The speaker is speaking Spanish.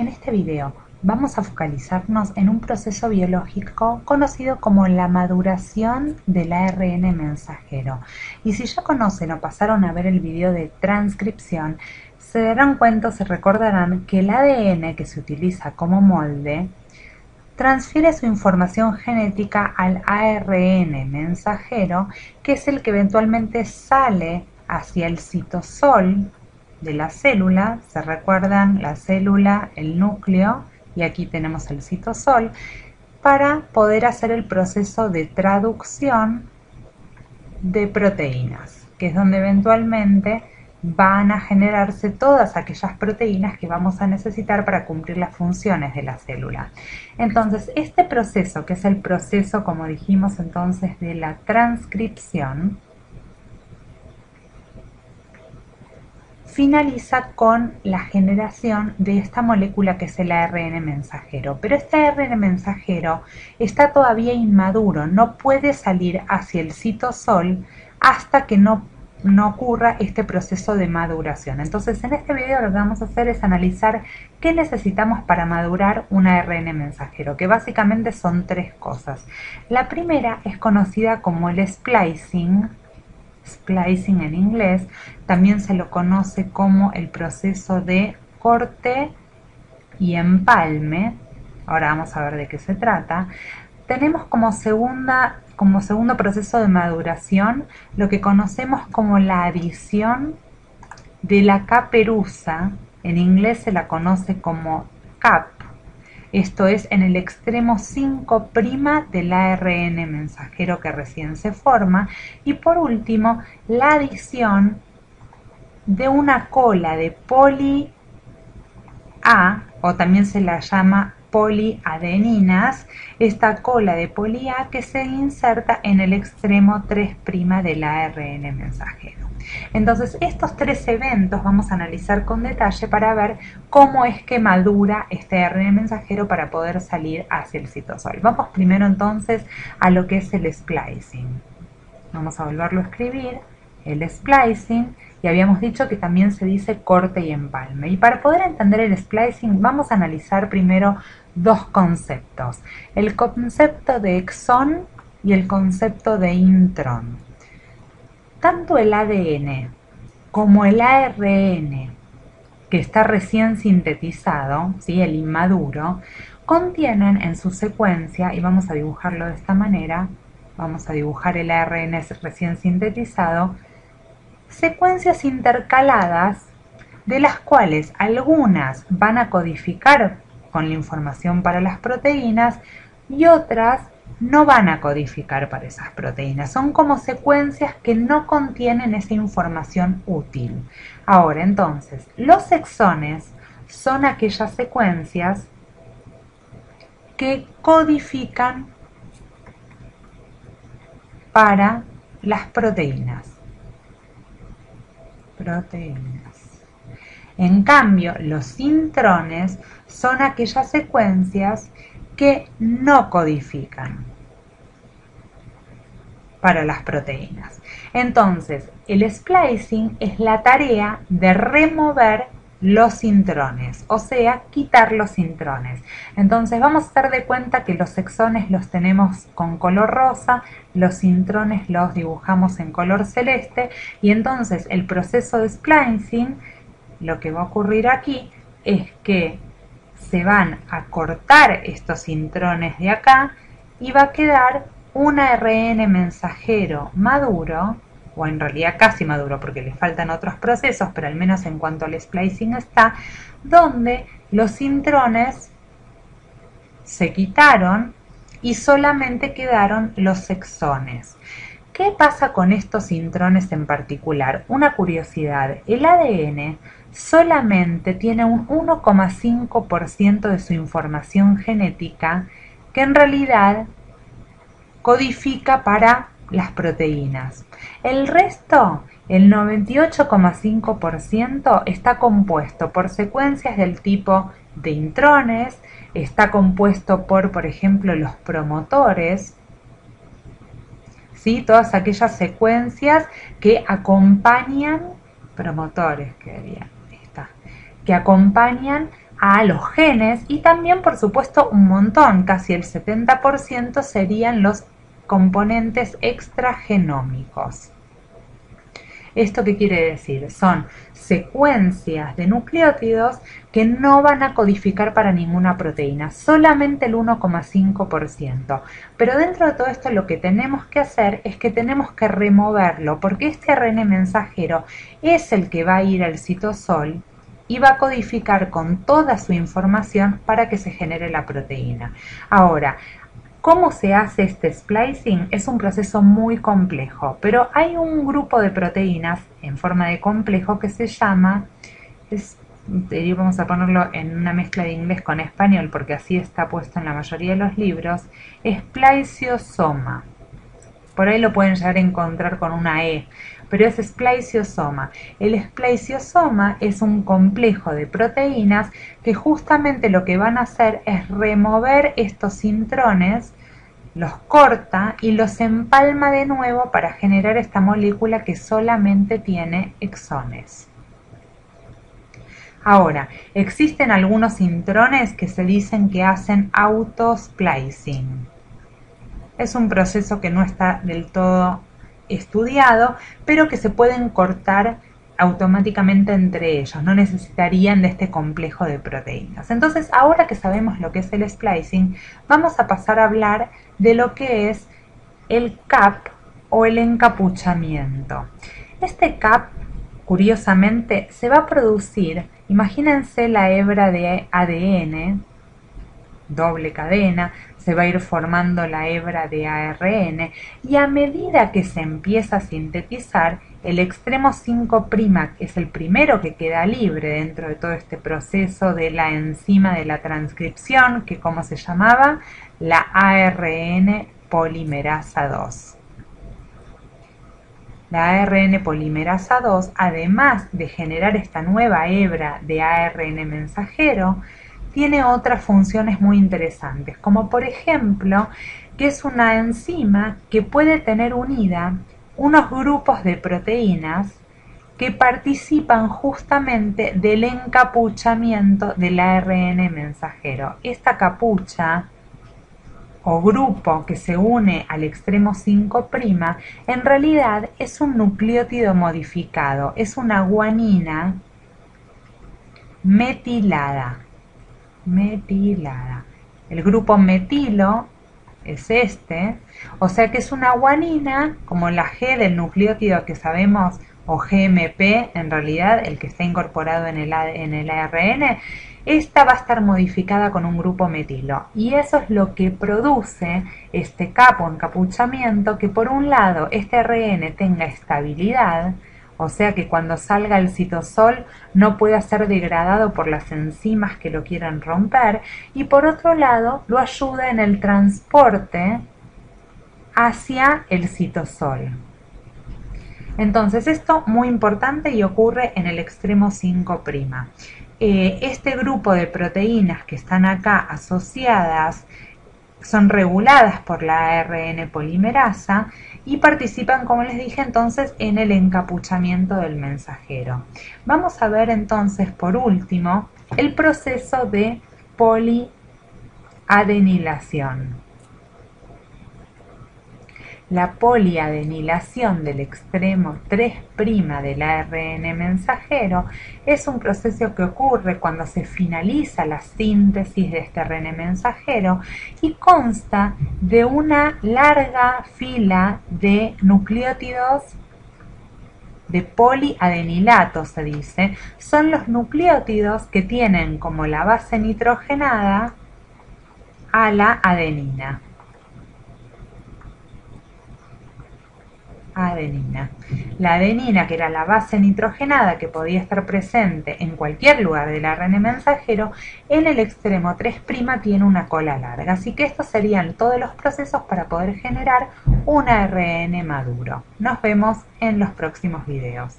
En este video vamos a focalizarnos en un proceso biológico conocido como la maduración del ARN mensajero. Y si ya conocen o pasaron a ver el video de transcripción, se darán cuenta, se recordarán que el ADN que se utiliza como molde transfiere su información genética al ARN mensajero, que es el que eventualmente sale hacia el citosol de la célula. ¿Se recuerdan? La célula, el núcleo, y aquí tenemos el citosol, para poder hacer el proceso de traducción de proteínas, que es donde eventualmente van a generarse todas aquellas proteínas que vamos a necesitar para cumplir las funciones de la célula. Entonces, este proceso, que es el proceso, como dijimos entonces, de la transcripción, finaliza con la generación de esta molécula que es el ARN mensajero. Pero este ARN mensajero está todavía inmaduro, no puede salir hacia el citosol hasta que no ocurra este proceso de maduración. Entonces, en este video lo que vamos a hacer es analizar qué necesitamos para madurar un ARN mensajero, que básicamente son tres cosas. La primera es conocida como el splicing en inglés, también se lo conoce como el proceso de corte y empalme. Ahora vamos a ver de qué se trata. Tenemos como segundo proceso de maduración lo que conocemos como la adición de la caperuza. En inglés se la conoce como cap. Esto es en el extremo 5' del ARN mensajero que recién se forma. Y por último, la adición de una cola de poli A, o también se la llama poliadeninas, esta cola de poli A que se inserta en el extremo 3' del ARN mensajero. Entonces, estos tres eventos vamos a analizar con detalle para ver cómo es que madura este ARN mensajero para poder salir hacia el citosol. Vamos primero entonces a lo que es el splicing. Vamos a volverlo a escribir, el splicing, y habíamos dicho que también se dice corte y empalme. Y para poder entender el splicing vamos a analizar primero dos conceptos: el concepto de exón y el concepto de intrón. Tanto el ADN como el ARN, que está recién sintetizado, ¿sí?, el inmaduro, contienen en su secuencia, y vamos a dibujarlo de esta manera, vamos a dibujar el ARN recién sintetizado, secuencias intercaladas, de las cuales algunas van a codificar con la información para las proteínas y otras no van a codificar para esas proteínas. Son como secuencias que no contienen esa información útil. Ahora, entonces, los exones son aquellas secuencias que codifican para las proteínas. En cambio, los intrones son aquellas secuencias que no codifican para las proteínas. Entonces, el splicing es la tarea de remover los intrones, o sea, quitar los intrones. Entonces vamos a dar de cuenta que los exones los tenemos con color rosa, los intrones los dibujamos en color celeste, y entonces el proceso de splicing, lo que va a ocurrir aquí es que se van a cortar estos intrones de acá y va a quedar un ARN mensajero maduro, o en realidad casi maduro porque le faltan otros procesos, pero al menos en cuanto al splicing está, donde los intrones se quitaron y solamente quedaron los exones. ¿Qué pasa con estos intrones en particular? Una curiosidad: el ADN solamente tiene un 1,5% de su información genética que en realidad codifica para las proteínas. El resto, el 98,5%, está compuesto por secuencias del tipo de intrones, está compuesto por ejemplo, los promotores, ¿sí?, todas aquellas secuencias que acompañan, que acompañan a los genes y también, por supuesto, un montón, casi el 70% serían los componentes extragenómicos. ¿Esto qué quiere decir? Son secuencias de nucleótidos que no van a codificar para ninguna proteína, solamente el 1,5%. Pero dentro de todo esto lo que tenemos que hacer es que tenemos que removerlo, porque este ARN mensajero es el que va a ir al citosol y va a codificar con toda su información para que se genere la proteína. Ahora, ¿cómo se hace este splicing? Es un proceso muy complejo, pero hay un grupo de proteínas en forma de complejo que se llama, vamos a ponerlo en una mezcla de inglés con español porque así está puesto en la mayoría de los libros, spliciosoma. Por ahí lo pueden llegar a encontrar con una E, pero es spliciosoma. El spliciosoma es un complejo de proteínas que justamente lo que van a hacer es remover estos intrones, los corta y los empalma de nuevo para generar esta molécula que solamente tiene exones. Ahora, existen algunos intrones que se dicen que hacen autosplicing. Es un proceso que no está del todo estudiado, pero que se pueden cortar automáticamente entre ellos, no necesitarían de este complejo de proteínas. Entonces, ahora que sabemos lo que es el splicing, vamos a pasar a hablar de lo que es el cap o el encapuchamiento. Este cap, curiosamente, se va a producir, imagínense la hebra de ADN, doble cadena, se va a ir formando la hebra de ARN y a medida que se empieza a sintetizar, el extremo 5', que es el primero que queda libre dentro de todo este proceso de la enzima de la transcripción, que como se llamaba, la ARN polimerasa 2. La ARN polimerasa 2, además de generar esta nueva hebra de ARN mensajero, tiene otras funciones muy interesantes, como por ejemplo que es una enzima que puede tener unida unos grupos de proteínas que participan justamente del encapuchamiento del ARN mensajero. Esta capucha o grupo que se une al extremo 5', en realidad es un nucleótido modificado, es una guanina metilada. El grupo metilo es este, o sea que es una guanina como la G del nucleótido que sabemos, o GMP en realidad, el que está incorporado en el ARN. Esta va a estar modificada con un grupo metilo y eso es lo que produce este capo encapuchamiento, que por un lado este ARN tenga estabilidad, o sea que cuando salga el citosol no pueda ser degradado por las enzimas que lo quieran romper, y por otro lado lo ayuda en el transporte hacia el citosol. Entonces esto muy importante y ocurre en el extremo 5'. Este grupo de proteínas que están acá asociadas son reguladas por la ARN polimerasa y participan, como les dije entonces, en el encapuchamiento del mensajero. Vamos a ver entonces por último el proceso de poliadenilación. La poliadenilación del extremo 3' del ARN mensajero es un proceso que ocurre cuando se finaliza la síntesis de este ARN mensajero y consta de una larga fila de nucleótidos de poliadenilato, se dice. Son los nucleótidos que tienen como la base nitrogenada a la adenina. La adenina, que era la base nitrogenada que podía estar presente en cualquier lugar del ARN mensajero, en el extremo 3' tiene una cola larga. Así que estos serían todos los procesos para poder generar un ARN maduro. Nos vemos en los próximos videos.